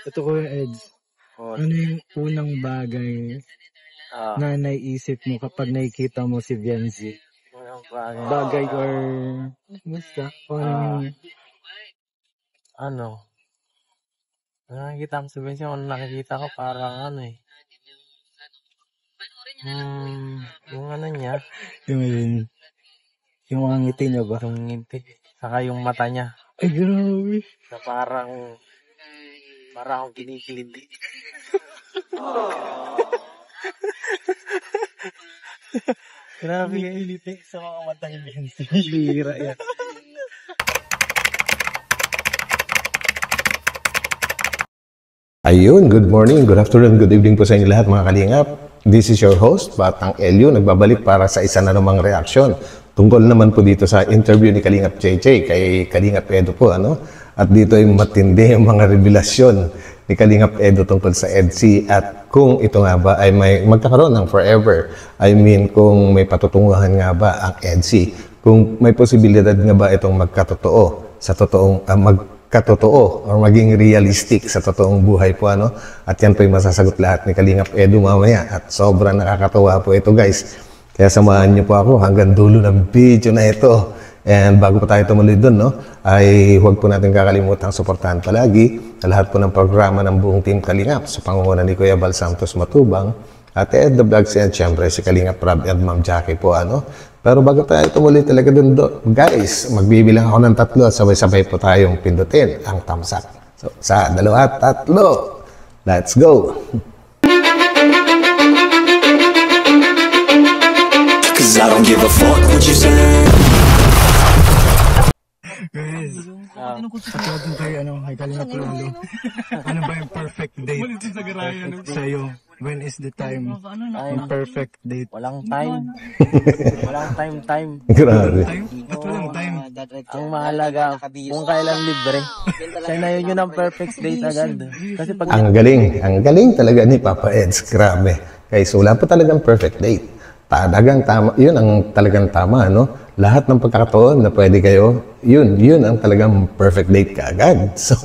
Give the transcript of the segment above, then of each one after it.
Ito ko yung Eds. Ano yung unang bagay na naiisip mo kapag nakikita mo si Viancy? Unang Bagay or basta? nakikita ko si Viancy, nakikita ko parang yung niya, Yung mga ngiti niya ba? yung ngiti, saka yung mata niya, Ay, grabe. na parang akong kinikilindi. Grabe yung iliti sa mga mata ni Viancy. Bira yan. Ayun, good morning, good afternoon, good evening po sa inyo lahat mga kalingap. This is your host, Batang Elio, nagbabalik para sa isa na namang reaksyon. Tungkol naman po dito sa interview ni Kalingap JJ kay Kalingap Edo po, At dito ay matindi yung mga revelasyon ni Kalingap Edo tungkol sa EDC at kung ito nga ba ay may magkakaroon ng forever. I mean, kung may patutunguhan nga ba ang EDC, kung may posibilidad nga ba itong magkatotoo sa totoong katotoo or maging realistic sa totoong buhay po, At yan po yung masasagot lahat ni Kalingap Edo mamaya. At sobrang nakakatawa po ito, guys. Kaya samahan niyo po ako hanggang dulo ng video na ito. And bago pa tayo tumuloy dun, ay huwag po natin kakalimutang suportahan palagi sa lahat po ng programa ng buong Team Kalingap sa pangunguna ni Kuya Bal Santos Matubang at Ed The Vlogs and syempre si Kalingap Rob at Ma'am Jackie po, Pero bago tayo tumuloy talaga dun, guys, magbibilang ako ng 3 at sabay-sabay po tayong pindutin ang thumbs up. So, sa 2, 3, let's go! Cause I don't give a fuck what you say. Guys, patawagin kayo, kay Kalingap Lolo. Ano ba yung perfect date sa'yo? When is the time? Yung perfect date? Walang time. Walang time. Grabe. Ba't walang time? Ang mahalaga, kung kailan libre. Kaya na yun ang perfect date agad. Kasi pag Ang galing talaga ni Papa Eds. Grabe. Guys, wala pa talagang perfect date. Talagang tama, yun ang talagang tama, Lahat ng pagkakataon na pwede kayo, yun ang talagang perfect date ka agad. So,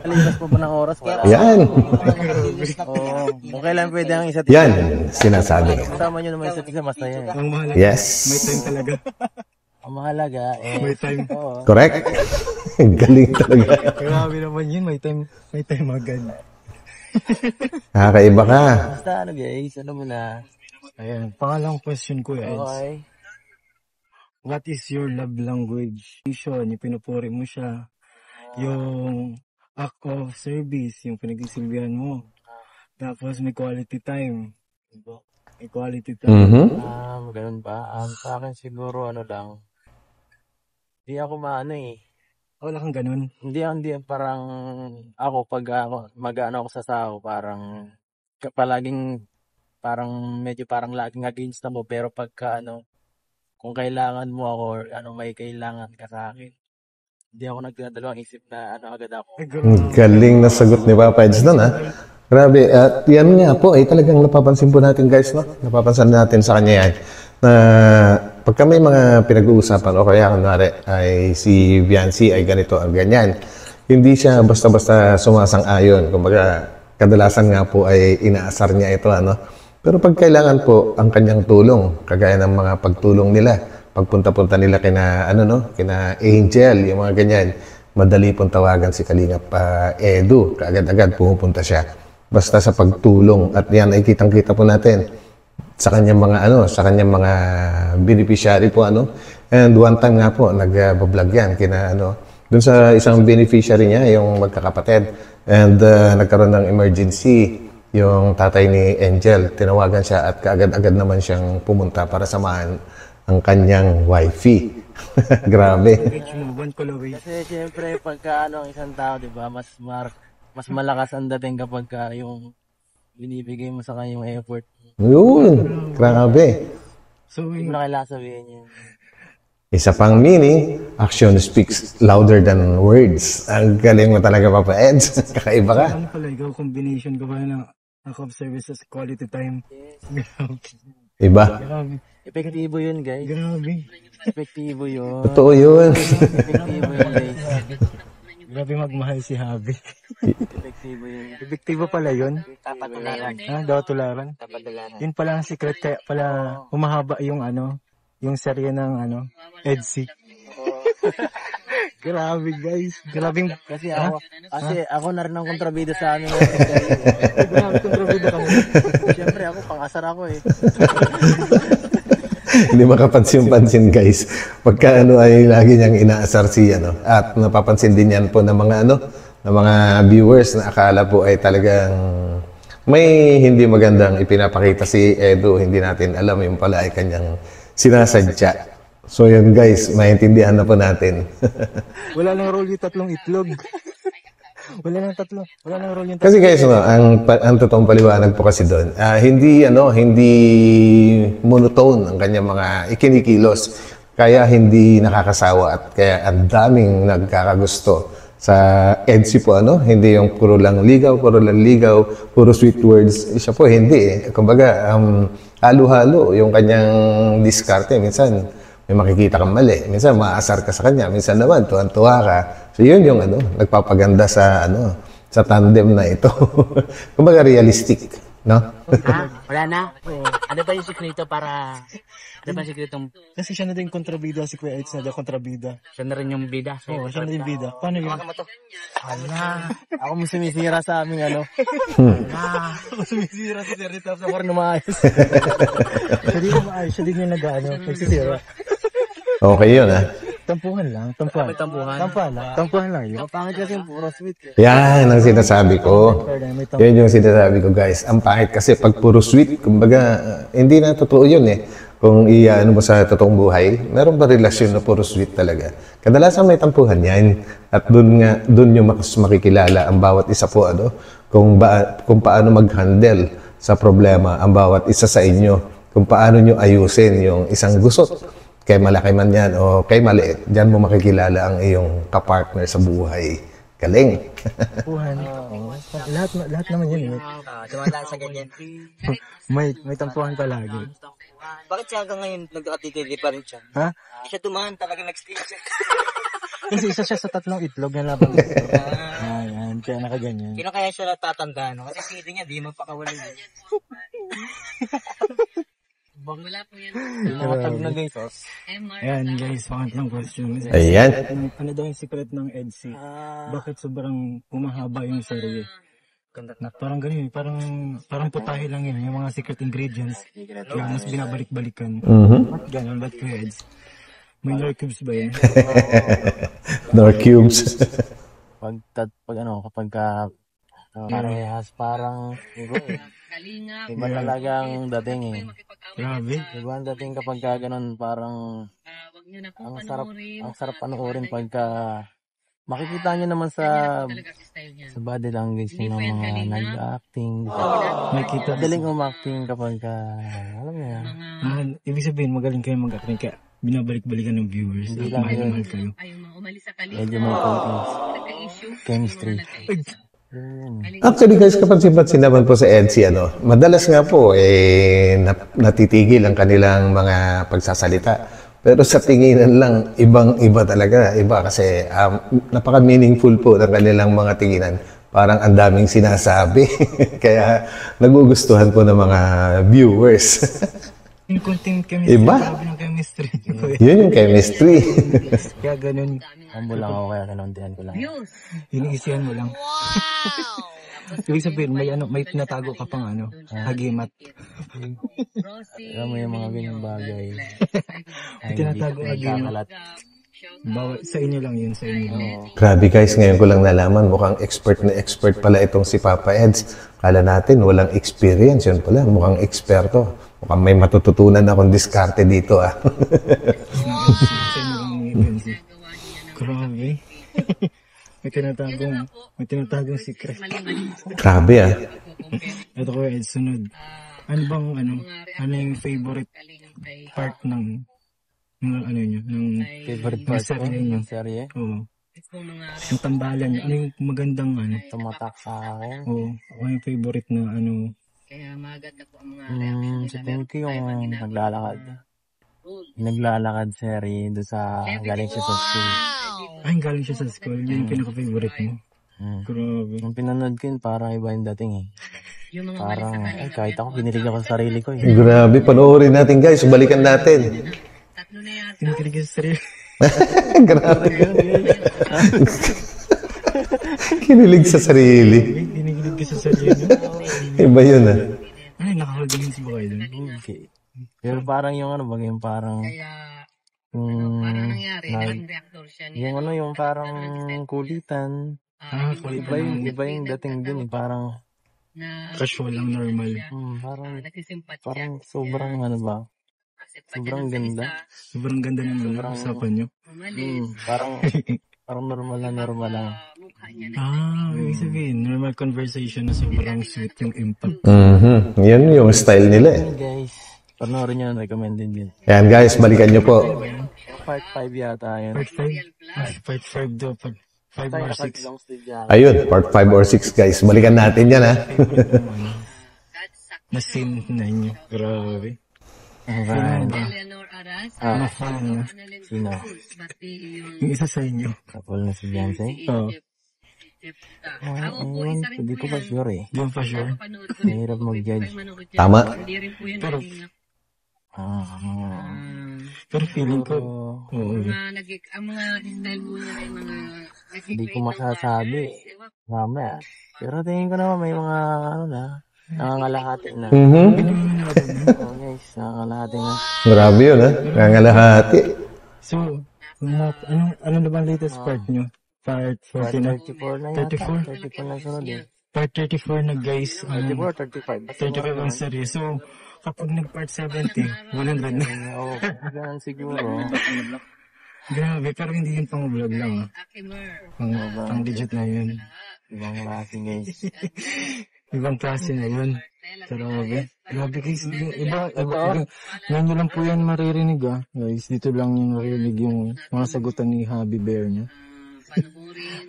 lipas po ng oras. yan. Kung kailan pwede ang isa't Yan, sinasabi. kasama nyo naman isa't isa, masaya. Ang mahalaga, Yes. may time talaga. Ang mahalaga, May time. Correct? Galing talaga. Grabe naman yun, may time agad. Nakakaiba ka. Basta guys, mo na. Ayan, pangalawang question ko, Eds. Okay. What is your love language? Yung pinupuri mo siya. Yung act of service, yung pinagsisilbihan mo. Tapos may quality time. May quality time. Ganun ba? Sa akin siguro lang. Hindi ako Wala kang ganun. Hindi parang ako pag mag-ano ako sa sao, parang palaging parang medyo parang laging against na mo, pero pagka kung kailangan mo ako or may kailangan ka sa akin, hindi ako nagdadalawang isip na agad ako. Galing na sagot ni Papa Eds doon, Grabe. At yan nga po, talagang napapansin po natin, guys, Napapansin natin sa kanya yan. Na pagka may mga pinag-uusapan o kaya kunwari ay si Viancy ay ganito ang ganyan, hindi siya basta-basta sumasang-ayon. Kumbaga, kadalasan nga po ay inaasar niya ito, Pero pag kailangan po ang kanyang tulong, kagaya ng mga pagtulong nila, pagpunta-punta nila kina Angel, yung mga ganyan, madali pong tawagan si Kalingap Edu, kaagad-agad pumupunta siya. Basta sa pagtulong, at yan ay kitang-kita po natin sa kanyang mga beneficiary po, And one time nga po nag-vlog yan dun sa isang beneficiary niya, yung magkakapatid, and nagkaroon ng emergency yung tatay ni Angel, tinawagan siya at kaagad-agad naman siyang pumunta para samahan ang kanyang wifey. Grabe. Kasi syempre pagka ang isang tao, 'di ba, mas malakas ang dating kapag yung binibigay mo sa kanya yung effort. Yun, grabe. So, hindi mo na kailangan sabihin yun. Isa pang meaning, action speaks louder than words. Ang galing mo talaga, Papa Eds. Kakaiba ka. Ano pala, ikaw combination ka ba ng act of services, quality time? Iba. Grabe. Epektibo yun, guys. Grabe. Epektibo yun. Totoo yun. Epektibo yun, guys. Grabe magmahal si Habi. Epektibo yun. Epektibo pala yun. Papatularan. Daw tularan. Papatularan. Yun pala ang secret kaya pala humahaba yung yung serye ng EDC. Grabe guys. Grabing Kasi ako na rin ang kontrabida sa ano. grabe kontrabida ka mo. Siyempre ako, pangasar ako eh. Hindi makapansin-pansin guys. Pagka ay lagi niyang inaasar si at napapansin din yan po ng mga ng mga viewers na akala po ay talagang may hindi magandang ipinapakita si Edu. Hindi natin alam yung pala ay kanyang sinasadya. So yun guys, maintindihan na po natin. Wala nang role yung tatlong itlog. Wala nang role yung tatlong. Kasi guys, ang totoong paliwanag po kasi doon, hindi monotone ang kanyang mga ikinikilos. Kaya hindi nakakasawa at kaya ang daming nagkakagusto sa EDC po, hindi yung puro lang ligaw, puro sweet words. Siya po, hindi eh. Kumbaga, halo-halo yung kanyang diskarte. Minsan, may makikita kang mali. Minsan, maasar ka sa kanya. Minsan naman, tuwan-tuwa ka. So, yun yung nagpapaganda sa tandem na ito. Kumbaga, realistic, no? Wala na? Ano ba yung sikreto para... Ano ba yung sikretong... Kasi siya na din kontrabida, si Kuya Eds na din kontrabida. Siya na rin yung bida. Oo, siya na din bida. Paano yun? Ala, ako mo sumisira sa aming Ako sumisira si Terry Taps. Ako rin umaayos. Siya din yung maayos. Siya din yung nagsisira. Okay yun, ha? Tampuhan lang. Tampuhan lang yun. Pangit kasi yung puro sweet. Yan ang sinasabi ko. Yan yung sinasabi ko, guys. Ang pangit kasi pag puro sweet, kumbaga, hindi na totoo yun eh. Kung mo sa totoong buhay, meron ba relasyon na puro sweet talaga? Kadalasan may tampuhan yan. At doon yung makikilala ang bawat isa po, kung paano mag-handle sa problema ang bawat isa sa inyo. Kung paano nyo ayusin yung isang gusot. Kay malaki man yan o kay maliit, diyan mo makikilala ang iyong kapartner sa buhay. Galing. Tampuhan. Lahat naman yun. Dumadaan sa ganyan. May tampuhan palagi. Bakit siya hanggang ngayon nagkakatitili pa rin siya? Ha? Hindi siya dumaan talaga nag-stay siya. Kasi isa siya sa tatlong itlog na labang ito. Ayan, kaya nakaganyan. Sino kaya siya natatanda, no? Kasi pili niya, di magpakawala. Wala po yan. Nakatag na guys. Ayan guys, pangatlong question. Ayan. Ano daw yung secret ng EDC? Bakit sobrang humahaba yung serye? Parang ganun, parang putahe lang yun, yung mga secret ingredients. Kaya mas binabalik-balikan. Ba't ganun? Ba't Kuya Eds? May Nor Cubes ba yan? Nor Cubes. Kapag parehas parang iba talagang dating eh. Grabe. Iba ang dating kapag ganun parang ang sarap panoorin pagka makikita nyo naman sa body language ng mga nag-acting. Makikita. Madaling umacting kapag alam mo yan. Ibig sabihin, magaling kayo mag-acting kaya binabalik-balikan ng viewers. Hindi lang yun. Mahal kayo. Medyo may chemistry. Actually guys, kapansin-pansin naman po sa EDC, madalas nga po, natitigil ang kanilang mga pagsasalita. Pero sa tinginan lang, ibang-iba talaga. Iba kasi napaka-meaningful po ng kanilang mga tinginan. Parang ang daming sinasabi. Kaya nagugustuhan po ng mga viewers. Yung konting chemistry. Iba? Grabe ng chemistry. Yun yung chemistry. Kaya ganun. Humble lang ako kaya kinontihan ko lang. Iniisihan mo lang. Ibig sabihin, may tinatago ka pang hagimat. Alam mo yung mga ganyang bagay. May tinatago hagimat. Sa inyo lang yun, sa inyo lang. Grabe guys, ngayon ko lang nalaman, mukhang expert na expert pala itong si Papa Eds. Kala natin, walang experience. Yun pala, mukhang eksperto. Mukhang may matututunan akong diskarte dito Sa inyo lang yun. Grabe. May tinatagong secret. Grabe Ito ko Ed, sunod. Ano yung favorite part ng Favorite part ko ng serye? Oo. Yung tambalan niya. Ano yung magandang Tumatak sa akin? Oo. Ako yung favorite na Sa tingin ko yung naglalakad serye doon sa galing siya sa school. Ay, galing siya sa school. Yun yung pinaka-favorite mo. Grabe. Nung pinanood ko yun, parang iba yung dating eh. Parang, kahit ako, pinilig ako sa sarili ko eh. Grabe, panoorin natin guys. Balikan natin. Kinikilig sa sarili. Grabe. Kinilig sa sarili. Kinikilig ka sa sarili. Iba yun ah. Ay, nakakalagin si Bukay dun. Okay. Pero parang yung ano ba, yung parang, yung parang kulitan. Kulit Iba yung dating dun eh. Parang, casual lang, normal. parang sobrang ano ba? Sobrang ganda. Sobrang ganda ng usapan nyo. Parang normal lang. Ibig sabihin, normal conversation na sobrang sweet yung impact. Yan yung style nila eh. Hey guys, panoorin nyo, recommended yun. Yan guys, balikan nyo po. Part 5 yata yun. Part 5 daw. Part 5 or 6. Ayun, part 5 or 6 guys. Balikan natin yan ha. Na scene na nyo. Grabe. Alright. Na-fan na. Sino? Yung isa sa inyo. Couple na si Beyonce? Oo. Hindi ko pa sure eh. Yung pa sure. Mahirap mag-judge. Tama. Pero, pero feeling ko, Hindi ko masasabi. Mamaya. Pero tingin ko naman may mga nangangalahati na. Oh guys, nangangalahati na. Grabe yun ha. Nangalahati. so, ano na bang latest part nyo? Part 40 na? 34 na yata. 34? 34 na sunod eh. Part 34 na guys. 34, 35. 35 ang series. So, kapag nag-part 70, 100 na. Oo, ganun siguro. Grabe, pero hindi yun pang vlog lang. Pang legit na yun. Ibang klase guys. Ibang klase na yun. Grabe guys. Iba. Ngayon nyo lang po yan maririnig guys. Dito lang yung maririnig yung mga sagutan ni Happy Bear niya.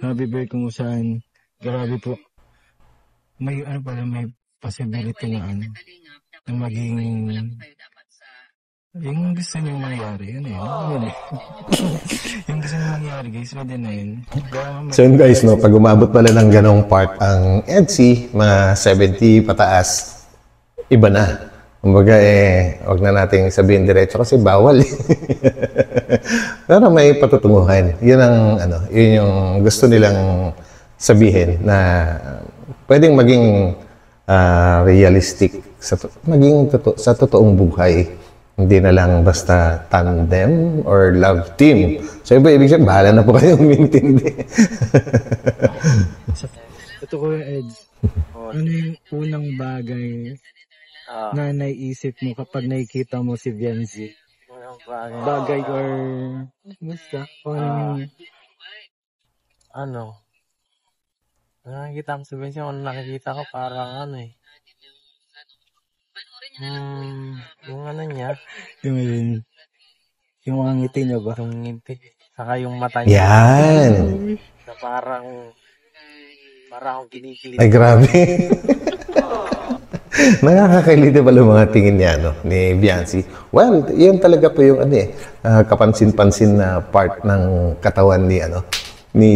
Happy Bear kung saan. Grabe po. May possibility na na maging yung gusto nyo mangyari, yun eh. Yung gusto nyo mangyari guys, pwede na yun. So yun guys, no, pag umabot pala ng ganong part ang EDC, mga 70 pataas, iba na. Kumbaga wag na nating sabihin diretso kasi bawal eh. Pero may patutunguhan. Yun ang yun yung gusto nilang sabihin na pwedeng maging realistic sa totoong buhay. Hindi na lang basta tandem or love team. So ibig sabihin, bahala na po kayong mintindi. Ito ko yung Eds. Ano yung unang bagay na naiisip mo kapag nakikita mo si Viancy? Bagay or basta? Nakikita ko si Viancy, nakikita ko parang yung niya. Yung mga ngiti niya ba? Yung ngiti. Saka yung mata niya. Yan! Na parang akong kinikilig. Ay, grabe. Nakakakiliti pala mga tingin niya, ni Viancy. Well, yun talaga po yung kapansin-pansin na part ng katawan ni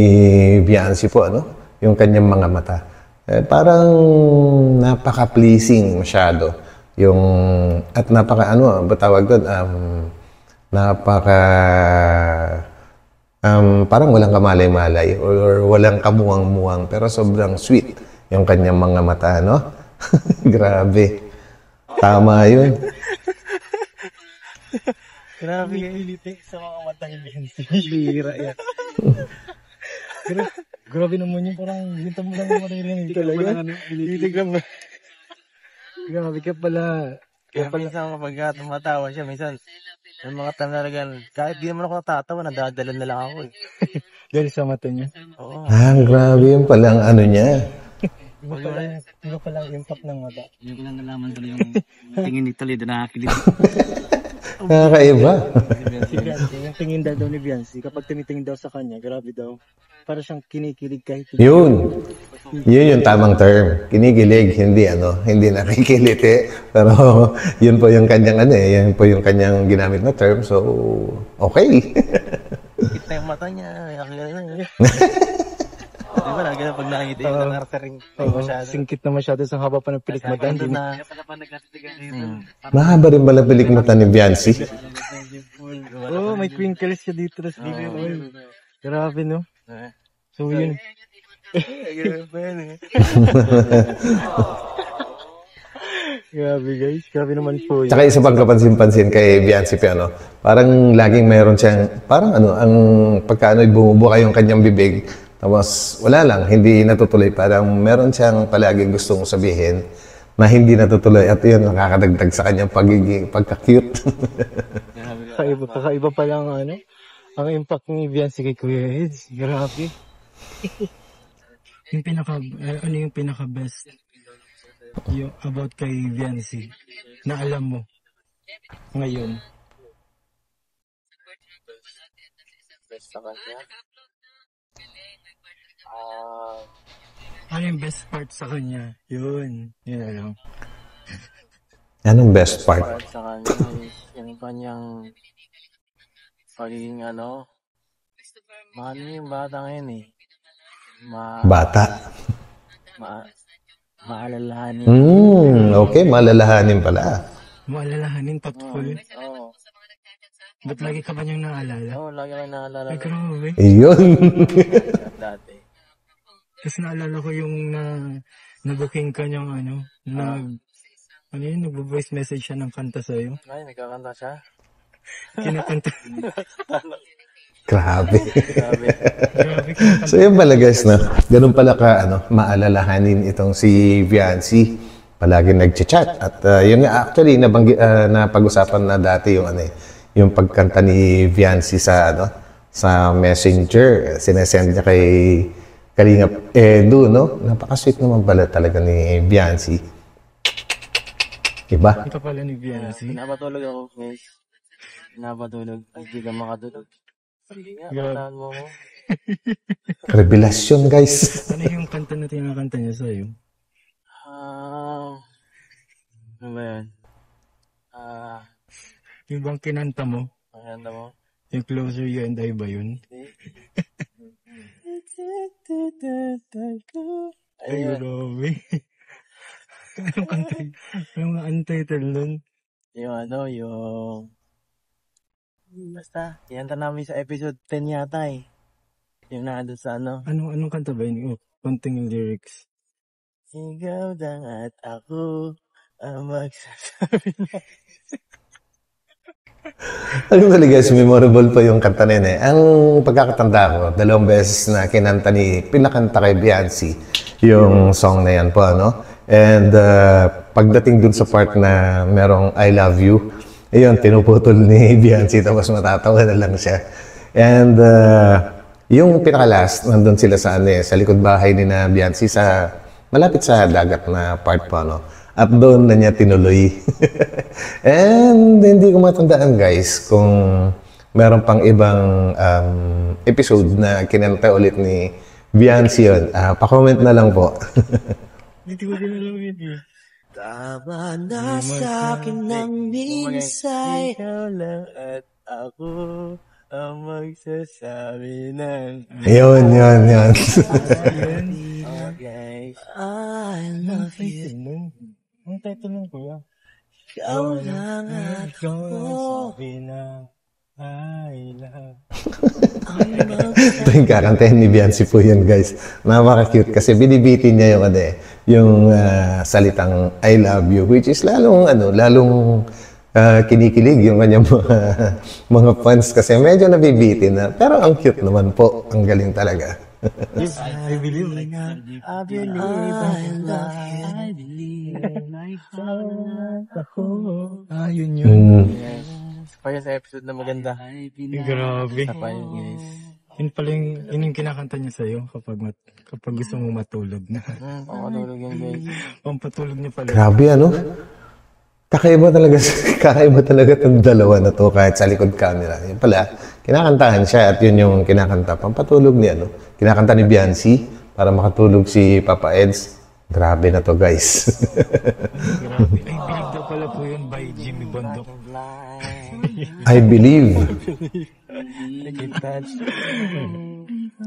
Viancy po, yung kanyang mga mata. Parang napaka-pleasing masyado. At batawag doon, parang walang kamalay-malay or walang kamuwang-muwang, pero sobrang sweet yung kanyang mga mata, Grabe. Tama yun. Grabe yung iliti sa mga mata ni Viancy. Bira yan. Grabe naman yun, parang hinta mo lang maririnig talaga. Hilig lang. Grabe ka pala. Kaya minsan kapag tumatawa siya, minsan may mga talagang, kahit di naman ako natatawa, nadadala na lang ako eh. Dahil sa mata niya. Oo. Grabe yung palang niya. Iba pala ang impact ng mata. Hindi ko lang nalaman tuloy yung tingin ni Toledo nakakiliti. Nakakaiba. Si Viancy, yung tingin daw ni Viancy, kapag tinitingin daw sa kanya, grabe daw. Para siyang kinikilig kahit Yun yung tamang term. Kinikilig, hindi nakikiliti. Pero yun po yung kanyang yan po yung kanyang ginamit na term. So, okay. Kita yung mata niya. Di ba lagi na pag nakikita yung nangartering masyado. Singkit na masyado sa haba pa ng pilikmatan. Doon na. Mahaba rin pala pilikmata ni Biancy. Oh, may twinkles siya dito. Tapos bigla, grabe, no? So, yun. Grabe, guys. Grabe naman po yun. Tsaka isa pang kapansin-pansin kay Biancy Piano, parang laging mayroon siyang, parang ang pagkaano bumubuka yung kanyang bibig, tapos wala lang, hindi natutuloy. Parang meron siyang palaging gustong sabihin na hindi natutuloy at yun nakakadagdag sa kanyang pagka-cute. Kakaiba pa lang, ang impact ni Biancy kay Kuya Eds. Grabe. Yung yung pinaka-best yung about kay Biancy na alam mo ngayon? Best sa kanya. Ano yung best part sa kanya? Yun alam. Anong best part? Sa kanya is yung kanyang pagiging maano yung bata ngayon eh. Bata. Maalalahanin. Okay, maalalahanin pala. Maalalahanin, thoughtful. Oo. Ba't lagi ka ba niyang naalala? Oo, lagi kayo naalala. Ay, grabe. Iyon. Dati. Kasi naalala ko yung nag-booking ka niyang nag-voice message siya ng kanta sa'yo. Ay, nagkakanta siya? Kinakanta. Grabe. Grabe. So yun pala guys, no? Ganun pala ka, maalalahanin itong si Biancy. Palagi nag-chat. At yun nga, actually, napag-usapan na dati yung yung pagkanta ni Biancy sa Messenger. Sinesend niya kay Kalingap Edu, no? Napaka-sweet naman pala talaga ni Biancy. Iba? Ito pala ni Biancy. Pinapatulog ako, guys. Pinapatulog. Hindi ka makatulog. Sige nga, patahan mo ko. Revelasyon, guys. Ano yung kanta na tinakanta niya sa'yo? Ano ba yan? Yung bang kinanta mo? Kinanta mo? Yung Closer You and I ba yun? Ay, grabe. Anong kanta yun? Anong untitled nun? Yung basta, yanta namin sa episode 10 yata eh. Yung nandun sa Anong kanta ba yun? Konting lyrics. Ikaw lang at ako ang magsasabi na. Alam talaga guys, memorable pa yung kanta na yun eh. Ang pagkakatanda ko, 2 beses na pinakanta kay Biancy yung song na yan po, And pagdating dun sa part na merong I love you, ayun, pinuputol ni Biancy tapos matatawa na lang siya. And yung pinaka-last, nandun sila sa likod bahay ni na Biancy malapit sa dagat na part po, At doon na niya tinuloy. And hindi ko matandaan guys kung meron pang ibang episode na kinanta ulit ni Biancy yun. Pa-comment na lang po. Hindi ko din alam yun eh. Tama na sa'kin ng minsay. Ikaw lang at ako ang magsasabi ng Yun. okay. I love you. Ang title ng kuya. Ikaw lang at ako. Sabi na I love. Ito yung kakantahin ni Biancy po yun guys. Napaka-cute kasi binibitin niya yung salitang I love you, which is lalong kinikilig yung kanyang mga fans kasi medyo nabibitin na. Pero ang cute naman po. Ang galing talaga. I believe. I believe in love. I believe Ako. Yun. Yes. Pa yun sa episode na maganda. Grabe. Sa pa yun, guys. Yun pala yung kinakanta niya sa'yo kapag gusto mo matulog na. Pakatulog yun, guys. Pampatulog niya pala. Grabe Kakaiba talaga itong dalawa na to kahit sa likod camera. Yun pala, kinakantahan siya at yun yung kinakanta. Pampatulog ni kinakanta ni Biancy para makatulog si Papa Eds. Grabe na to, guys. Grabe. Ay, bilig daw pala po yun by Jimmy Bondok. I believe.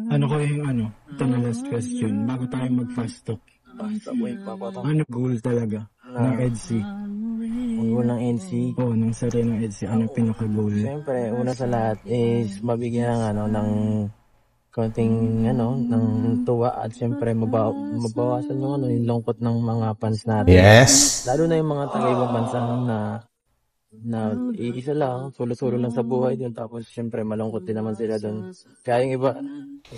Ano ko yung ano? Ito na last question. Bago tayo mag-fast talk. Ano goal talaga ng EDSI? Ang goal ng NC. Oo, ng sarili ng EDSI. Ano pinaka-goal? Siyempre, una sa lahat is mabigyan ng konting ng tuwa at siyempre mabawasan yung lungkot ng mga fans natin. Yes. Lalo na yung mga taga-ibang bansa na iisa lang, sulo-sulo lang sa buhay din, tapos siyempre malungkot din naman sila doon. Kaya yung iba,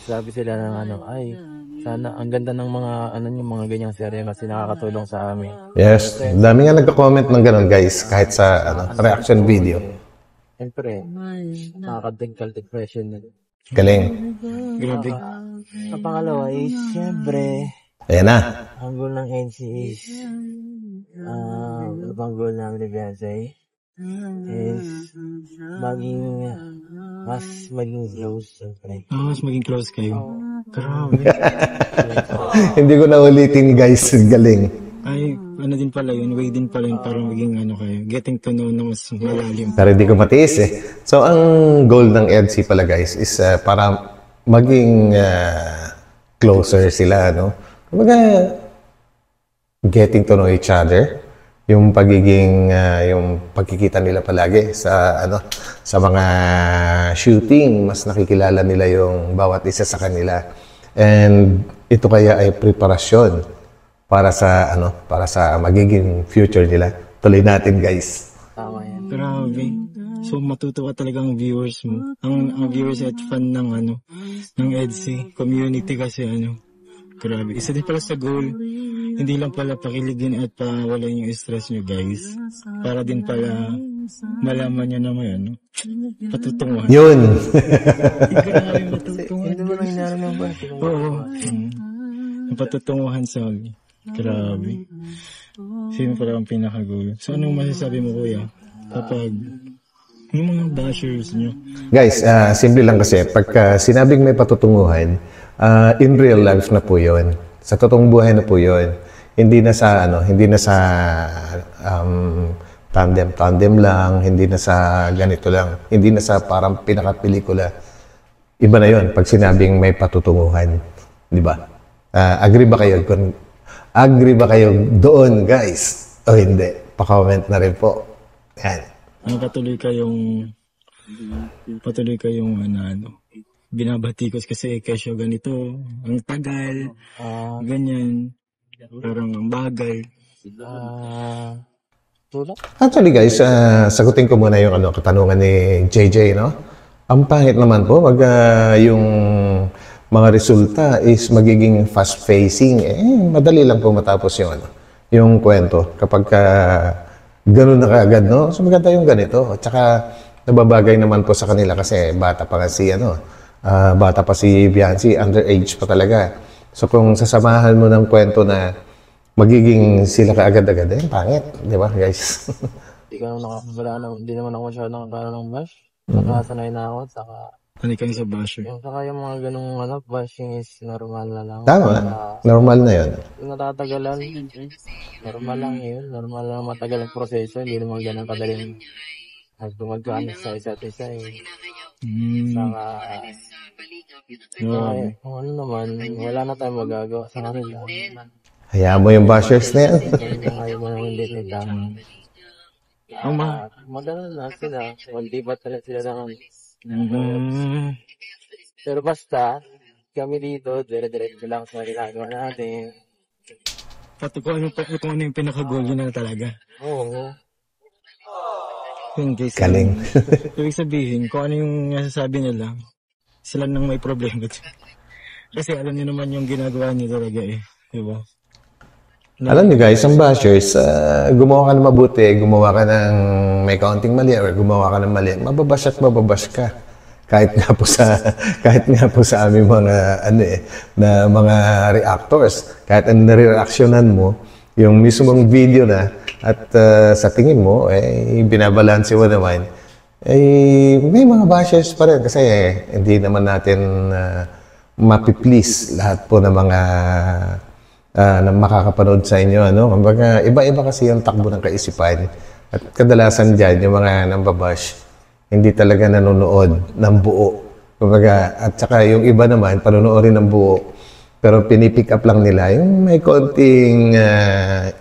sabi sila ng ay, sana ang ganda ng mga yung mga ganyang serye kasi nakakatulong sa amin. Yes. Dami nga nagko-comment ng ganun, guys, kahit sa reaction video. Siyempre, nakakadagkal depression na. Galing. Grabe. Ang pangalawa is, siyempre, Ayan na. ang goal ng NC is, ano bang goal namin ni Beyonce? Is maging close, siyempre. Mas maging close kayo. Grabe. Hindi ko na ulitin, guys. Galing. Ay, ano din pala yun, way din pala yun para maging kayo, getting to know na mas malalim. Pero hindi ko matiis eh. So, ang goal ng EDSI pala, guys, is para maging closer sila, no? Kumbaga, getting to know each other. Yung pagiging, yung pagkikita nila palagi sa, sa mga shooting, mas nakikilala nila yung bawat isa sa kanila. And ito kaya ay preparasyon para sa magiging future nila. Tuloy natin, guys. Tama yan. Grabe. So matutuwa talaga ang viewers mo. Ang viewers at fan ng ng EDSI community kasi grabe. Isa din pala sa goal. Hindi lang pala pakiligin at pawalan yung stress nyo, guys. Para din pala malaman nyo naman patutunguhan. Yun. Grabe matutunguhan. Hindi mo lang inaraman ba? Oo. Ang patutunguhan sa grabe. Sino pala ang pinaka-goal? So, anong masasabi mo, kuya? Kapag yung mga bashers nyo? Guys, simple lang kasi. Pagka sinabing may patutunguhan, in real life na po yun. Sa totoong buhay na po yun. Hindi na sa, tandem lang, hindi na sa ganito lang, hindi na sa parang pinaka-pelikula. Iba na yun pag sinabing may patutunguhan. Di ba? Agree ba kayo doon, guys? O hindi? Pa-comment na rin po. Yan. Patuloy kayong binabatikos kasi kesyo ganito, ang tagal, ganyan, parang ang bagal. Tulak? Actually, guys, sagutin ko muna yung katanungan ni JJ, no? Ang pangit naman po, yung mga resulta is magiging fast-facing. Madali lang po matapos yung kwento. Kapag ganun na kaagad, no? So, maganda yung ganito. At saka, nababagay naman po sa kanila kasi bata pa si Beyonce, underage pa talaga. So, kung sasamahan mo ng kwento na magiging sila kaagad-agad, pangit. Di ba, guys? Hindi naman ako masyadong nakakala ng bash. Nakasanay na ako, saka Ano kayo sa basher? saka yung mga ganung bashing is normal na lang. Tama. Normal na yun. Yung natatagalan, normal lang yun. Normal lang matagal ang proseso. Hindi naman ganun kadaling magkaan sa isa't isa eh. Saka, kung ano naman, wala na tayong magagawa sa kanila. Hayaan mo yung bashers na yan. Ayaw mo naman din nila. Magano na sila. Hindi ba talaga sila naman? Pero basta, kami dito, dire-diretso lang sa ginagawa natin. Pati kung ano yung pinaka-goal yun na talaga. Oo. Yung case, Galing. ibig sabihin, kung ano yung nasasabi nila, sila nang may problema. Kasi alam niyo naman yung ginagawa niyo talaga diba? Alam niyo guys, ang bashers, gumawa ka ng mabuti, gumawa ka ng may kaunting mali, or gumawa ka ng mali, mababash at mababash ka. Kahit nga po sa aming mga, na mga reactors, kahit ang nare-reactionan mo, yung mismong video na, at sa tingin mo, binabalanse mo naman, may mga bashers pa rin kasi hindi naman natin mapiplease lahat po ng mga na makakapanood sa inyo. Ano? Kumbaga, iba-iba kasi yung takbo ng kaisipan. At kadalasan dyan, yung mga nambabash, hindi talaga nanonood ng buo. Kumbaga, at saka yung iba naman, panonoorin ng buo, pero pinipick up lang nila yung may konting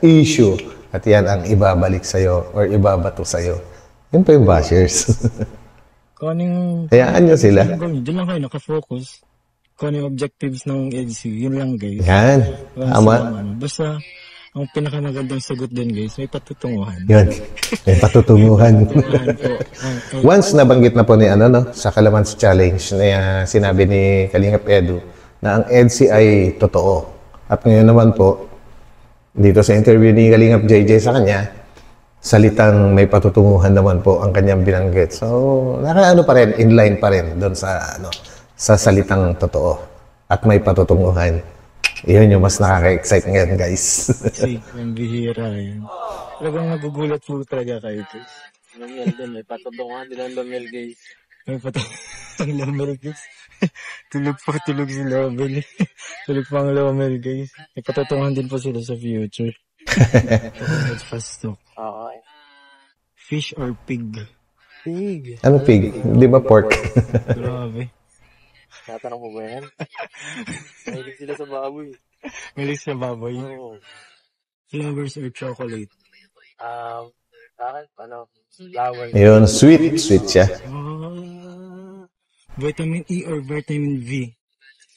issue at yan ang ibabalik sa'yo or ibabato sa'yo. Yun pa yung bashers. Kung anong... Hayaan nyo sila. Doon lang kayo nakafocus. Kung ano yung objectives ng EDC, yun lang guys. Yan. Tama. Basta, ang pinakamagandang sagot din guys, may patutunguhan. Yun. May patutunguhan. Once nabanggit na po ni sa Kalamans Challenge na sinabi ni Kalingap Edu na ang EDC ay totoo. At ngayon naman po, dito sa interview ni Kalingap JJ sa kanya, salitang may patutunguhan naman po ang kanyang binanggit. So, nakaano pa rin, inline pa rin doon sa sa salitang totoo at may patutunguhan. Iyon yung mas nakaka-excite ngayon, guys. Kasi, yung bihira yun. Talagang nagugulat po talaga kayo, guys. Lumel din, may patutunguhan din ang Lumel, guys. May ang Lomel, guys. Tulog si Lomel. Tulog po ang Lomel, guys. May patutunguhan din po sila sa future. Let's fast talk. Okay. Fish or pig? Pig. Ano pig? Di ba pork? Grabe. Tatanong mo ba yan? Mahilig sila sa baboy. Mahilig sa baboy. Oo. Flowers or chocolate? Akin, flower. Yun, sweet. Sweet siya. Vitamin E or vitamin V?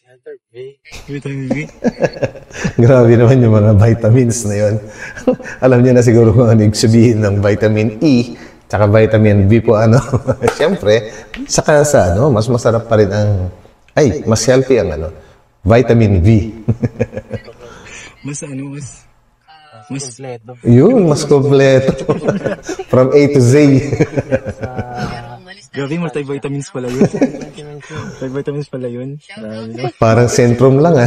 Center B. Vitamin V? Grabe naman yung mga vitamins na yun. Alam niyo na siguro kung ano yung sabihin ng vitamin E tsaka vitamin B po Siyempre, saka sa mas masarap pa rin ang mas healthy ang vitamin V. mas Kompleto. Yun, mas kompleto. From A to Z. Grabe, multivitamins pala yun. Multivitamins pala yun. Parang Centrum lang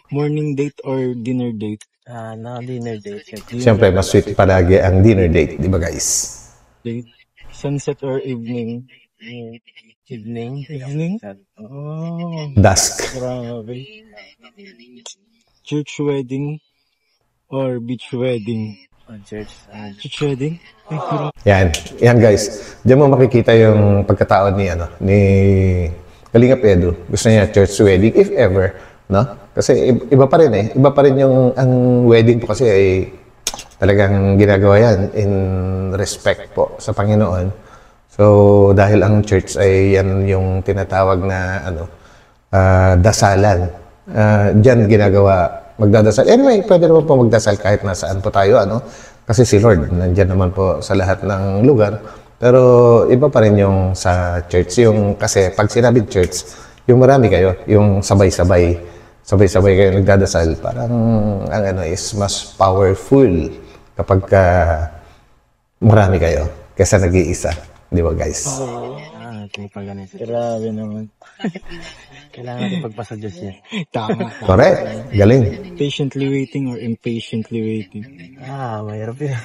Morning date or dinner date? Dinner date. Siyempre, mas sweet palagi ang dinner date. Di ba, guys? Date. Sunset or evening? Evening? Oh, Dusk. grabe. Church wedding or beach wedding? Church. Church wedding? Ay, grabe. Yan guys. Diyan mo makikita yung pagkatao ni Kalingap Edu. Gusto niya church wedding, if ever. No? Kasi iba pa rin Iba pa rin ang wedding po kasi ay talagang ginagawa yan in respect po sa Panginoon. So, dahil ang church ay yan yung tinatawag na dasalan. Diyan ginagawa magdadasal. Anyway, pwede naman po magdasal kahit nasaan po tayo, Kasi si Lord, nandiyan naman po sa lahat ng lugar. Pero iba pa rin yung sa church. Kasi pag sinabing church, yung marami kayo, yung sabay-sabay kayo nagdadasal, parang ang is mas powerful kapag marami kayo kaysa nag-iisa. Di ba, guys? Tingin pa ganito. Grabe naman. Kailangan natin pagpasa Diyos yan. Tama. Correct. Galing. Patiently waiting or impatiently waiting? Mahirap yun.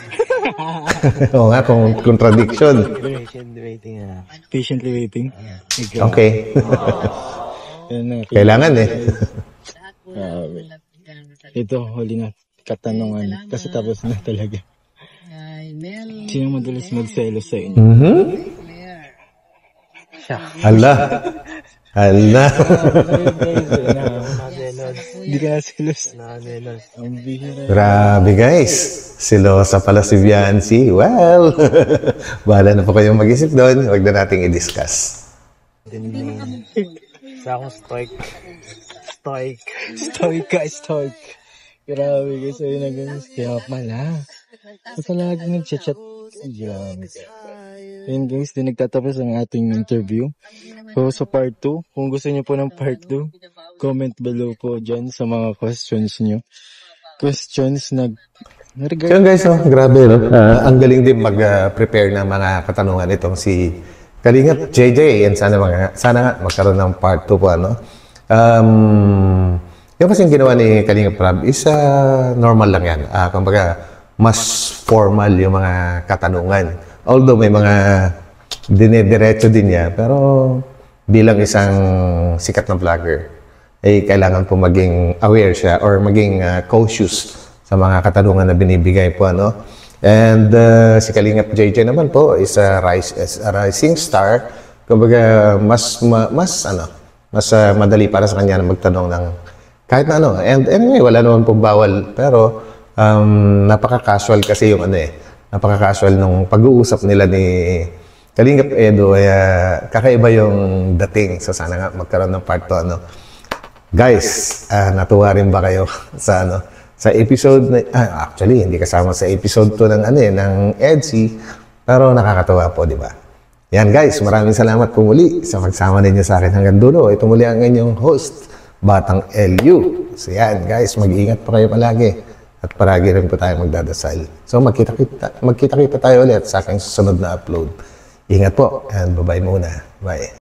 Oo nga, kung contradiction. Patiently waiting Patiently waiting? Okay. Yan na. Kailangan Grabe. Ito, huli na katanungan. Kasi tapos na talaga. Sino madalas magselos sa inyo? Hala. Hindi ka selos. Ang bihira. Grabe, guys. Silosa pala si Biancy. Well, bahala na po kayong mag-isip doon. Huwag na nating i-discuss. Sa akong stoic. Stoic. Grabe guys, ayun na guys. Kaya pala. Basta lagi nag-chat. Grabe. Ayun guys, din nagtatapos ang ating interview. So, sa part 2, kung gusto niyo po ng part 2, comment below po dyan sa mga questions niyo. Questions na... Kaya guys, grabe, ang galing din mag-prepare ng mga katanungan itong si Kalingap JJ. And sana nga magkaroon ng part 2 po, yung kasi ginawa ni Kalingap Rab is normal lang yan. Kumbaga, mas formal yung mga katanungan. Although may mga dinediretso din niya, pero bilang isang sikat na vlogger, ay kailangan po maging aware siya or maging cautious sa mga katanungan na binibigay po, ano. And si Kalingap JJ naman po is a rising star. Kumbaga mas madali para sa kanya na magtanong ng kahit na ano. And anyway, wala naman pong bawal, pero napaka-casual kasi yung napaka-casual nung pag-uusap nila ni Kalingap Edo, kakaiba yung dating. So sana nga magkaroon ng part 2, ano. Guys, natuwa rin ba kayo sa sa episode na actually hindi kasama sa episode 2 ng ng EDSI, pero nakakatuwa po, di ba? Yan guys, maraming salamat po muli sa pagsama ninyo sa akin hanggang dulo. Ito muli ang inyong host, Batang LU. So yan guys, mag-iingat po kayo palagi at paragi rin po tayo magdadasal. So magkita-kita tayo ulit sa aking susunod na upload. Ingat po and bye-bye muna. Bye.